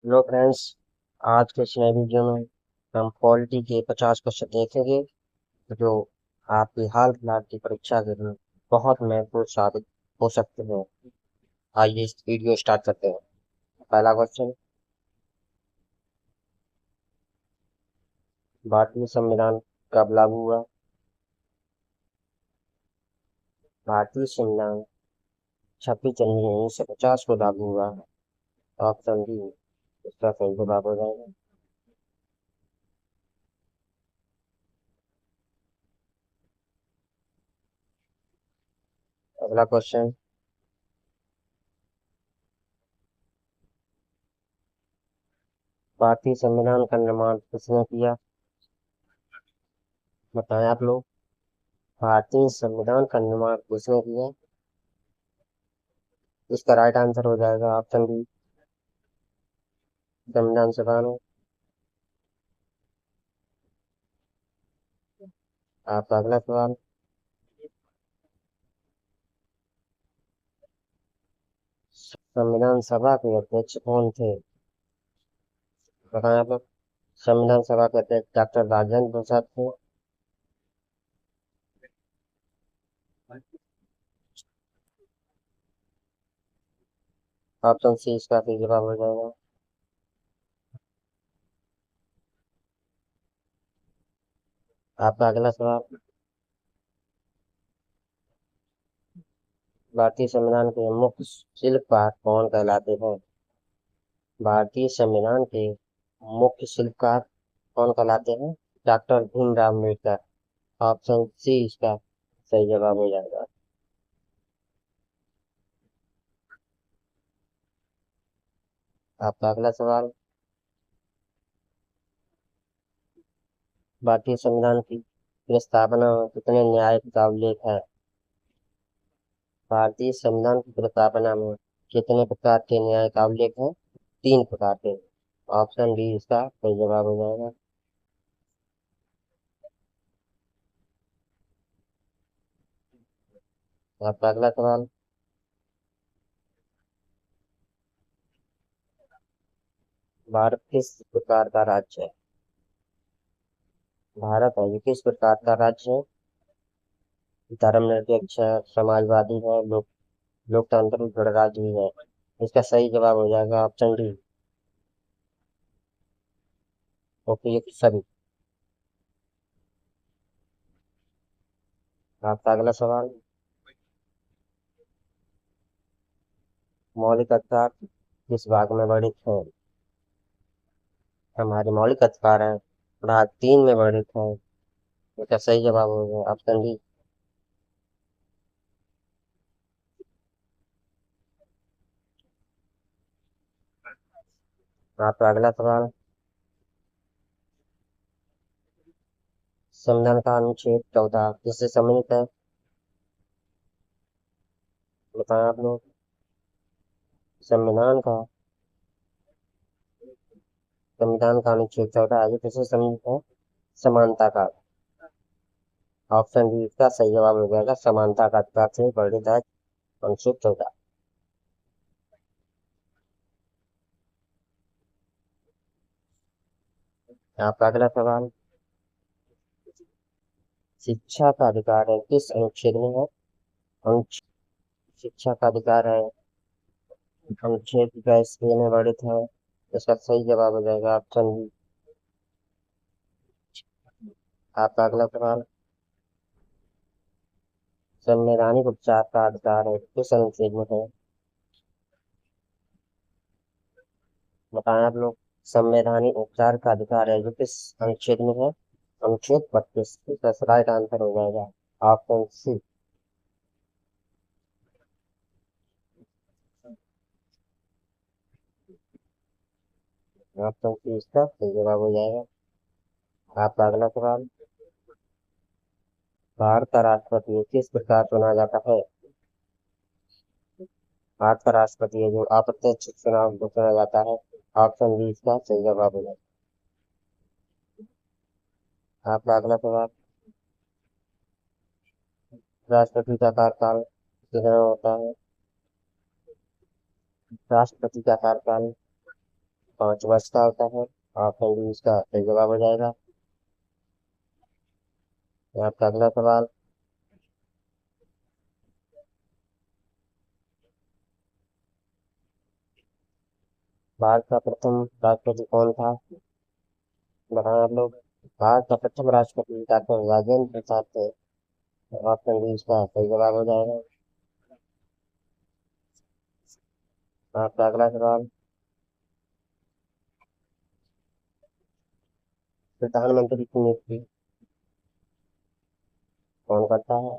Hello friends. आज के इस नए वीडियो में हम पॉलिटी के 50 क्वेश्चन देखेंगे जो आपकी हाल फिलहाल की परीक्षा के लिए बहुत महत्वपूर्ण साबित हो सकते हैं। आइए इस वीडियो स्टार्ट करते हैं। पहला क्वेश्चन, भारतीय संविधान कब लागू हुआ? भारतीय संविधान 26 जनवरी 1950 को लागू हुआ। ऑप्शन डी इसका सही जवाब हो जाएगा। अगला क्वेश्चन, भारतीय संविधान का निर्माण किसने किया? बताएं आप लोग। भारतीय संविधान का निर्माण किसने किया? इसका राइट आंसर हो जाएगा ऑप्शन बी, संविधान सभा ने। आपका अगला सवाल, संविधान सभा के अध्यक्ष कौन थे? बताएं आप लोग। संविधान सभा के अध्यक्ष डॉक्टर राजेंद्र प्रसाद थे। ऑप्शन सी इसका सही जवाब हो जाएगा। आपका अगला सवाल, भारतीय संविधान के मुख्य शिल्पकार कौन कहलाते हैं? भारतीय संविधान के मुख्य शिल्पकार कौन कहलाते हैं? Doctor Bhimrao Ambedkar. Option C इसका सही जवाब हो जाएगा। आपका अगला सवाल, भारतीय संविधान की प्रस्तावना में कितने न्यायिक का उल्लेख है? भारतीय संविधान की प्रस्तावना में कितने प्रकार के न्याय का उल्लेख है? 3 प्रकार के। ऑप्शन बी इसका सही जवाब हो जाएगा। आपका अगला सवाल, भारत किस प्रकार का राज्य है? भारत है ये किस प्रकार का राज्य है? धर्मनिरपेक्ष है, समाजवादी है, लोकतंत्र गणराज्य भी है। इसका सही जवाब हो जाएगा ऑप्शन डी, उपयुक्त सभी। आपका अगला सवाल, मौलिक अधिकार किस भाग में वर्णित है? हमारे मौलिक अधिकार है भाग 3 में वर्णित है। इसका सही जवाब हो जाएगा ऑप्शन डी। आपका अगला सवाल, संविधान का अनुच्छेद 14 किससे सम्मिलित है? बताएं आप लोग। संविधान का संविधान का अनुच्छेद 14 आगे किससे सम्मिलित है? समानता का। ऑप्शन बी इसका सही जवाब हो जाएगा, समानता का अधिकार से वर्णित है अनुच्छेद 14। आपका अगला सवाल, शिक्षा का अधिकार है किस अनुच्छेद में है? अनुच्छेद शिक्षा का अधिकार है अनुच्छेद 22 में वर्णित है। इसका सही जवाब हो जाएगा ऑप्शन बी। आपका अगला सवाल, संवैधानिक उपचार का अधिकार है किस अनुच्छेद में है? बताएं आप लोग। संवैधानिक उपचार का अधिकार है जो किस अनुच्छेद में है? अनुच्छेद 32। इसका राइट आंसर हो जाएगा ऑप्शन सी। ऑप्शन सी इसका सही जवाब हो जाएगा। आपका अगला सवाल, भारत का राष्ट्रपति किस प्रकार चुना जाता है? भारत का राष्ट्रपति है जो अप्रत्यक्ष चुनाव को चुना जाता है। ऑप्शन बी इसका सही जवाब हो जाएगा। आपका अगला सवाल, राष्ट्रपति का कार्यकाल कितना होता है? राष्ट्रपति का कार्यकाल 5 वर्ष का होता है। ऑप्शन डी इसका सही जवाब हो जाएगा। आपका अगला सवाल। भारत का प्रथम राष्ट्रपति कौन था? बताएं आप लोग। भारत का प्रथम राष्ट्रपति डॉक्टर राजेंद्र प्रसाद थे। ऑप्शन डी इसका सही जवाब हो जाएगा। आपका अगला सवाल। प्रधानमंत्री की नियुक्ति कौन करता है?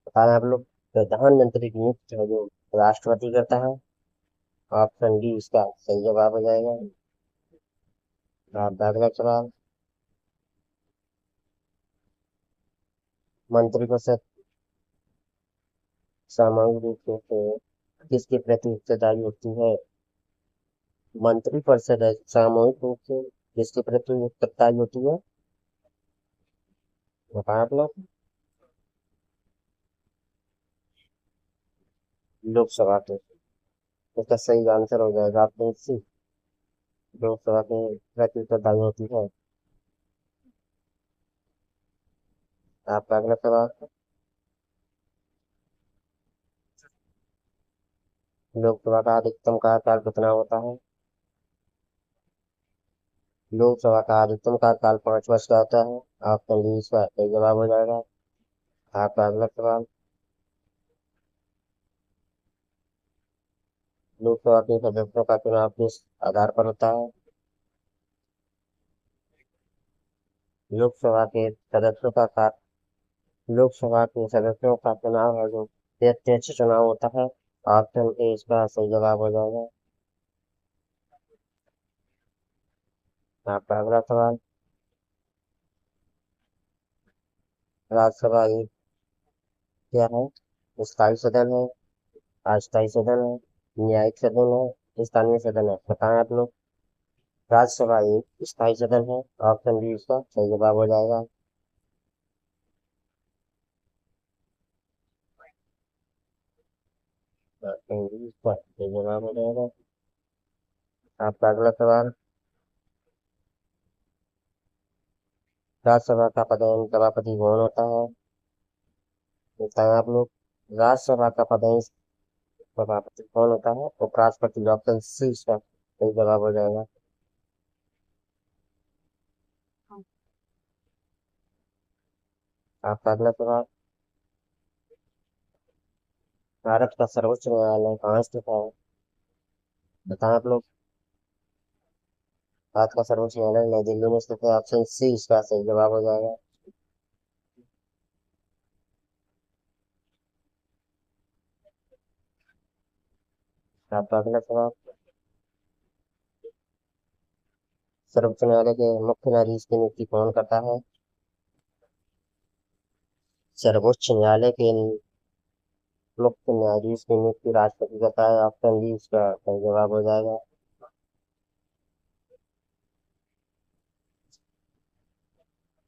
बताएं आप लोग। प्रधानमंत्री की नियुक्ति है जो राष्ट्रपति करता है। ऑप्शन डी इसका सही जवाब हो जाएगा। आपका अगला सवाल। मंत्रिपरिषद सामूहिक रूप से किसके प्रति उत्तरदायी होती है? मंत्रिपरिषद है सामूहिक रूप से किसके प्रति उत्तरदायी होती है? बताएं आप लोग। लोकसभा के। इसका सही आंसर हो जाएगा ऑप्शन सी। लोकसभा के प्रति उत्तरदायी होती है। आपका अगला सवाल। लोकसभा का अधिकतम कार्यकाल कितना होता है? लोकसभा का अधिकतम कार्यकाल 5 वर्ष का होता है। ऑप्शन डी इसका सही जवाब हो जाएगा। आपका अगला सवाल। लोकसभा के सदस्यों का चुनाव किस आधार पर होता है? लोकसभा के सदस्यों का लोकसभा के सदस्यों का चुनाव है जो प्रत्यक्ष चुनाव होता है। ऑप्शन ए इसका सही जवाब हो जाएगा। आपका अगला सवाल। राज्यसभा एक क्या है? स्थायी सदन है, अस्थायी सदन है, न्यायिक सदन है, स्थानीय सदन है? बताएं आप लोग। राज्यसभा एक स्थायी सदन है। ऑप्शन बी इसका सही जवाब हो जाएगा। ऑप्शन बी इसका सही जवाब हो जाएगा। आपका अगला सवाल। राज्यसभा का पदेन सभापति कौन होता है? बताएं आप लोग। राज्यसभा का पदेन सभापति कौन होता है? उपराष्ट्रपति। ऑप्शन सी इसका सही जवाब हो जाएगा। आपका अगला सवाल। भारत का सर्वोच्च न्यायालय कहाँ स्थित है? बताएं आप लोग। भारत का सर्वोच्च न्यायालय नई दिल्ली में स्थित है। ऑप्शन सी इसका सही जवाब हो जाएगा। आपका अगला सवाल। सर्वोच्च न्यायालय के मुख्य न्यायाधीश की नियुक्ति कौन करता है? सर्वोच्च न्यायालय के मुख्य न्यायाधीश की नियुक्ति राष्ट्रपति करता है। ऑप्शन बी इसका सही जवाब हो जाएगा।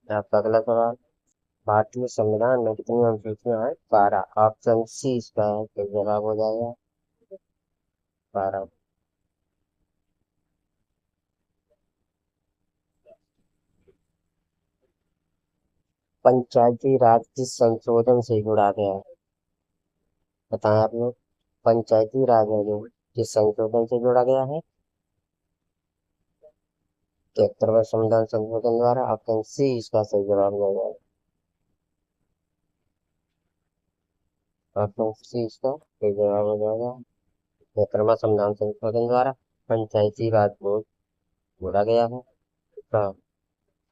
आपका अगला सवाल। भारतीय संविधान में कितनी अनुसूचियां हैं? 12। ऑप्शन सी इसका सही जवाब हो जाएगा। 12। पंचायती राज किस संशोधन से जुड़ा गया है? बताएं आप लोग। पंचायती राज है जो किस संशोधन से जोड़ा गया है? 73वें संविधान संशोधन द्वारा। ऑप्शन सी इसका सही जवाब हो जाएगा। ऑप्शन सी इसका सही जवाब हो जाएगा। 73वां संविधान संशोधन द्वारा पंचायती राज को जोड़ा गया है। तो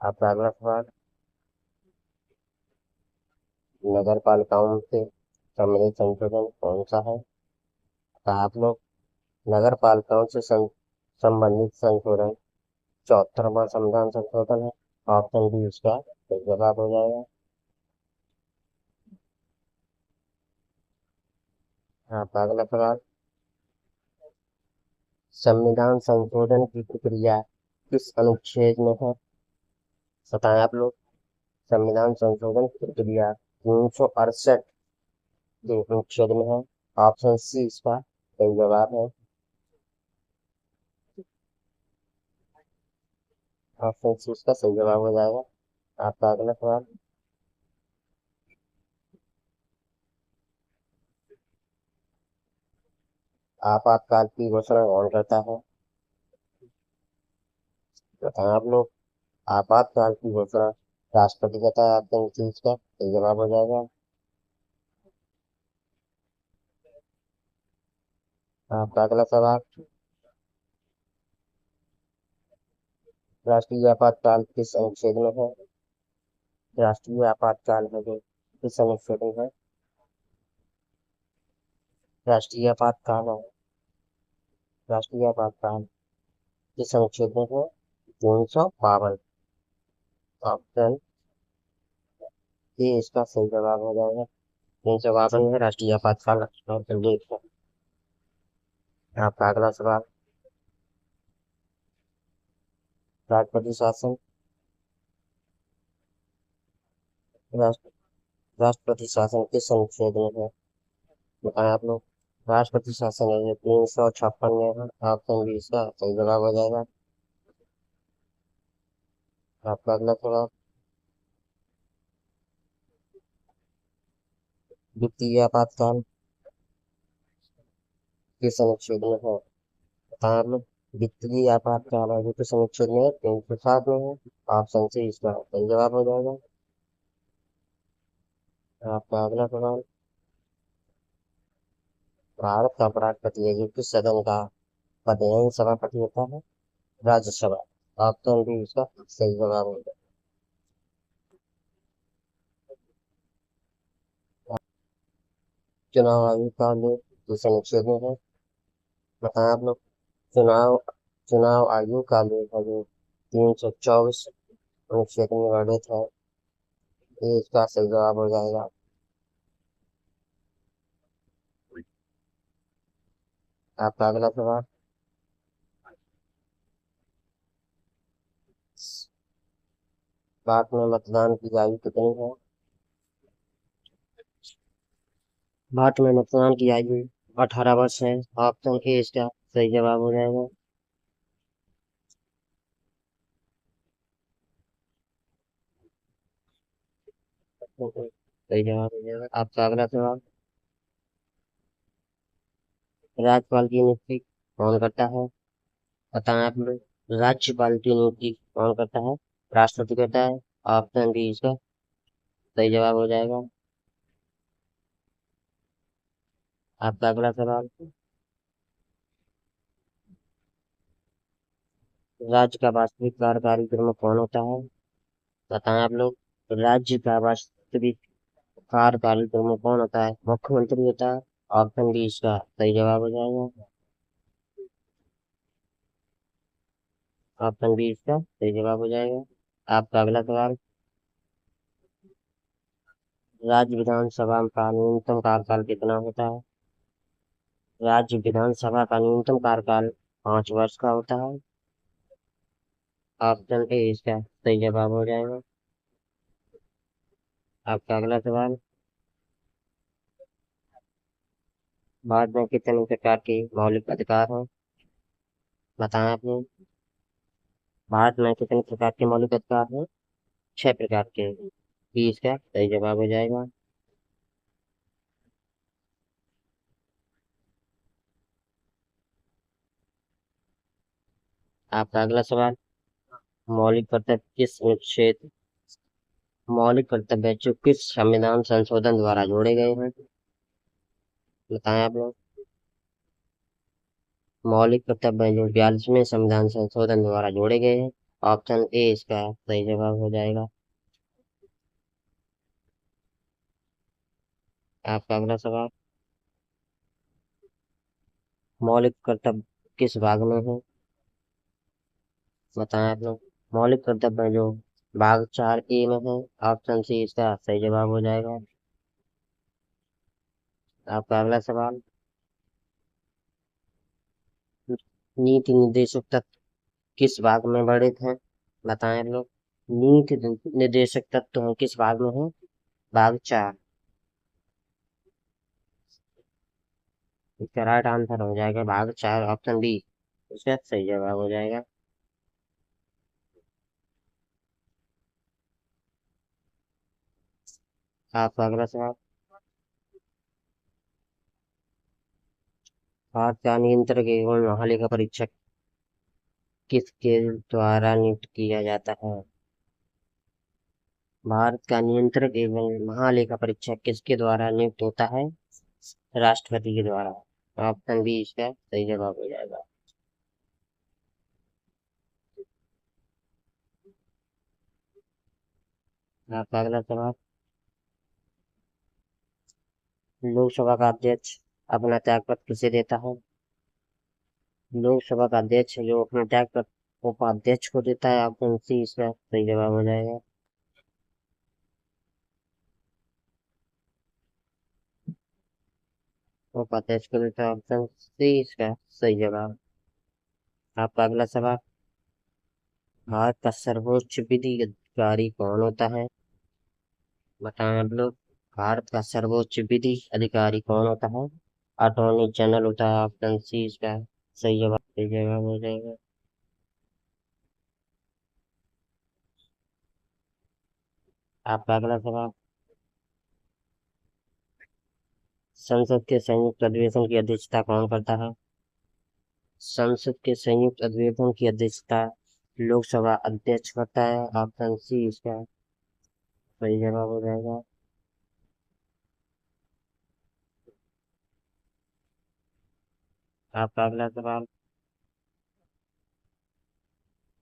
आपका अगला सवाल। नगर पालिकाओं से सम्मिलित संशोधन कौन सा है? तो आप लोग। नगर पालिकाओं से संबंधित संशोधन 74वां संविधान संशोधन है। ऑप्शन बी इसका सही जवाब हो जाएगा। आपका अगला सवाल। संविधान संशोधन की प्रक्रिया किस अनुच्छेद में है? बताएं आप लोग। संविधान संशोधन की प्रक्रिया 368 के अनुच्छेद में है। ऑप्शन सी इसका सही जवाब है। ऑप्शन सी इसका सही जवाब हो जाएगा। आपका अगला सवाल। आपातकाल की घोषणा कौन करता है? बताएं आप लोग। आपातकाल की घोषणा राष्ट्रपति करता है। ऑप्शन सी इसका सही जवाब हो जाएगा। आपका अगला सवाल। राष्ट्रीय आपातकाल किस अनुच्छेद में है? राष्ट्रीय आपातकाल है जो किस अनुच्छेद में है? राष्ट्रीय आपातकाल है। राष्ट्रीय आपातकाल किस अनुच्छेद में है? 352। ऑप्शन ए इसका सही जवाब हो जाएगा। 352 है राष्ट्रीय आपातकाल। ऑप्शन डी इसका। आपका अगला सवाल। राष्ट्रपति शासन राष्ट्र, राष्ट्रपति शासन किस अनुच्छेद में है? बताएं आप लोग। राष्ट्रपति शासन है जो 356 में है। ऑप्शन बी इसका सही जवाब हो जाएगा। आपका अगला सवाल। वित्तीय आपातकाल किस अनुच्छेद में है? बताएं आप लोग। वित्तीय आपातकाल है जो किस अनुच्छेद में है? 307 में है। ऑप्शन सी इसका सही जवाब हो जाएगा। आपका अगला सवाल। भारत का राष्ट्रपति है जो किस सदन का पद है? सभापति होता है। राज्यसभा। ऑप्शन बी इसका सही जवाब हो जाएगा। चुनाव आयोग का लोग किस अनुच्छेद में है? बताएं आप लोग। चुनाव चुनाव आयोग का लोग है जो 324 अनुच्छेद में वर्णित है। ये इसका सही जवाब हो जाएगा। आपका अगला सवाल। भारत में मतदान की आयु कितनी है? भारत में मतदान की आयु 18 वर्ष है। ऑप्शन ए इसका सही जवाब हो जाएगा। सही जवाब हो जाएगा। आपका अगला सवाल। राज्यपाल की नियुक्ति कौन करता है? बताएं आप लोग। राज्यपाल की नियुक्ति कौन करता है? राष्ट्रपति करता है। ऑप्शन बी इसका सही जवाब हो जाएगा। आपका अगला सवाल। राज्य का वास्तविक कार्यकारी प्रमुख कौन होता है? बताएं आप लोग। राज्य का वास्तविक कार्यकारी प्रमुख कौन होता है? मुख्यमंत्री होता है। ऑप्शन बी इसका सही जवाब हो जाएगा। ऑप्शन बी इसका सही जवाब हो जाएगा। आपका अगला सवाल। राज्य विधानसभा का न्यूनतम कार्यकाल कितना होता है? राज्य विधानसभा का न्यूनतम कार्यकाल 5 वर्ष का होता है। ऑप्शन ए इसका सही जवाब हो जाएगा। आपका अगला सवाल। भारत में कितने प्रकार के मौलिक अधिकार हैं? बताएं आपने। भारत में कितने प्रकार के मौलिक अधिकार हैं? 6 प्रकार के। बी इसका सही जवाब हो जाएगा। आपका अगला सवाल। मौलिक कर्तव्य किस अनुच्छेद मौलिक कर्तव्य जो किस संविधान संशोधन द्वारा जोड़े गए हैं? बताएं आप लोग। मौलिक कर्तव्य जो 42वें संविधान संशोधन द्वारा जोड़े गए हैं। ऑप्शन ए इसका सही जवाब हो जाएगा। आपका अगला सवाल। मौलिक कर्तव्य किस भाग में है? बताएं आप लोग। मौलिक कर्तव्य जो भाग 4 ए में है। ऑप्शन सी इसका सही जवाब हो जाएगा। आपका अगला सवाल। नीति निर्देशक तत्व किस भाग में वर्णित है? बताएं आप लोग। नीति निर्देशक तत्व किस भाग में है? भाग 4। इसका राइट आंसर हो जाएगा भाग 4। ऑप्शन बी इसका सही जवाब हो जाएगा। आपका अगला सवाल। भारत का नियंत्रक एवं महालेखा परीक्षक किसके द्वारा नियुक्त किया जाता है? भारत का नियंत्रक एवं महालेखा परीक्षक किसके द्वारा नियुक्त होता है? राष्ट्रपति के द्वारा। ऑप्शन बी इसका सही जवाब हो जाएगा। आपका अगला सवाल। लोकसभा का अध्यक्ष अपना त्यागपत्र किसे देता है? लोकसभा का अध्यक्ष जो अपना त्यागपत्र उपाध्यक्ष को देता है। ऑप्शन सी इसका सही जवाब हो जाएगा। उपाध्यक्ष को देता है। ऑप्शन सी इसका सही जवाब। आपका अगला सवाल। भारत का सर्वोच्च विधि अधिकारी कौन होता है? बताएं आप लोग। भारत का सर्वोच्च विधि अधिकारी कौन होता है? अटॉर्नी जनरल होता है। ऑप्शन सी इसका सही जवाब हो जाएगा। आपका अगला सवाल। संसद के संयुक्त अधिवेशन की अध्यक्षता कौन करता है? संसद के संयुक्त अधिवेशन की अध्यक्षता लोकसभा अध्यक्ष करता है। ऑप्शन सी इसका सही जवाब हो जाएगा। आपका अगला सवाल।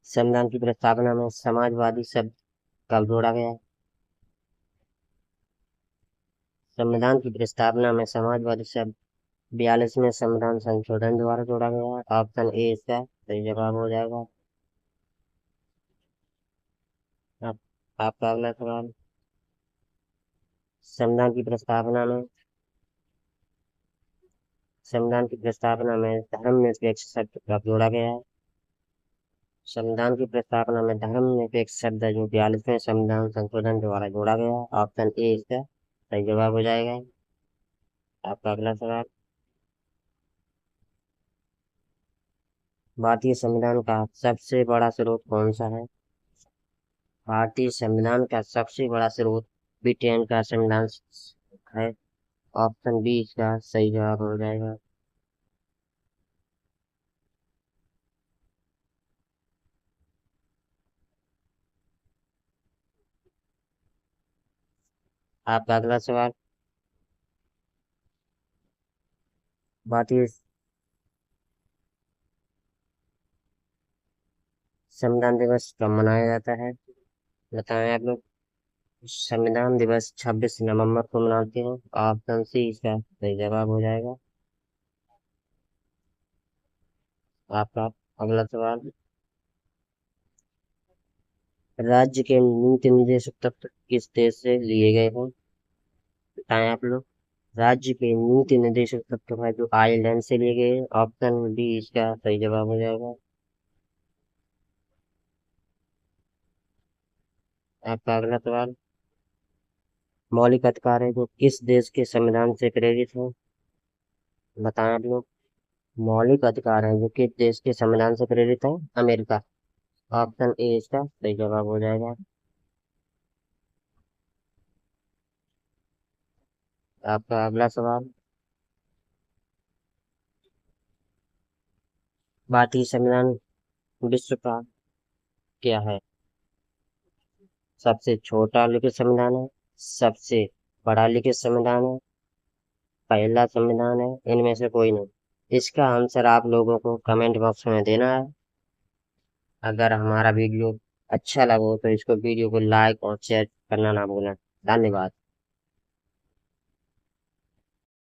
संविधान की प्रस्तावना में समाजवादी शब्द कब जोड़ा गया? संविधान की प्रस्तावना में समाजवादी शब्द 42वें संविधान संशोधन द्वारा जोड़ा गया है। ऑप्शन ए इसका सही जवाब हो जाएगा। आप, आपका अगला सवाल। संविधान की प्रस्तावना में संविधान की प्रस्तावना में धर्मनिरपेक्ष शब्द कब जोड़ा गया है? संविधान की प्रस्तावना में धर्मनिरपेक्ष शब्द जो 42वें संविधान संशोधन द्वारा जोड़ा गया है। ऑप्शन ए इसका सही जवाब हो जाएगा। आपका अगला सवाल। भारतीय संविधान का सबसे बड़ा स्रोत कौन सा है? भारतीय संविधान का सबसे बड़ा स्रोत ब्रिटेन का संविधान है। ऑप्शन बी इसका सही जवाब हो जाएगा। आपका अगला सवाल। भारतीय संविधान दिवस कब मनाया जाता है? बताएं आप लोग। संविधान दिवस 26 नवंबर को मनाते हैं। ऑप्शन सी इसका सही जवाब हो जाएगा। आपका अगला सवाल। राज्य के नीति निर्देशक तत्व किस देश से लिए गए हैं? बताएं आप लोग। राज्य के नीति निर्देशक तत्व है जो आयरलैंड से लिए गए हैं। ऑप्शन बी इसका सही जवाब हो जाएगा। आपका अगला सवाल। मौलिक अधिकार है जो किस देश के संविधान से प्रेरित है? बताएं आप लोग। मौलिक अधिकार है जो किस देश के संविधान से प्रेरित है? अमेरिका। ऑप्शन ए इसका सही जवाब हो जाएगा। आपका अगला सवाल। भारतीय संविधान विश्व का क्या है? सबसे छोटा लिखित संविधान है, सबसे बड़ा लिखित संविधान है, पहला संविधान है, इनमें से कोई नहीं। इसका आंसर आप लोगों को कमेंट बॉक्स में देना है। अगर हमारा वीडियो अच्छा लगा हो तो इसको वीडियो को लाइक और शेयर करना ना भूलें। धन्यवाद।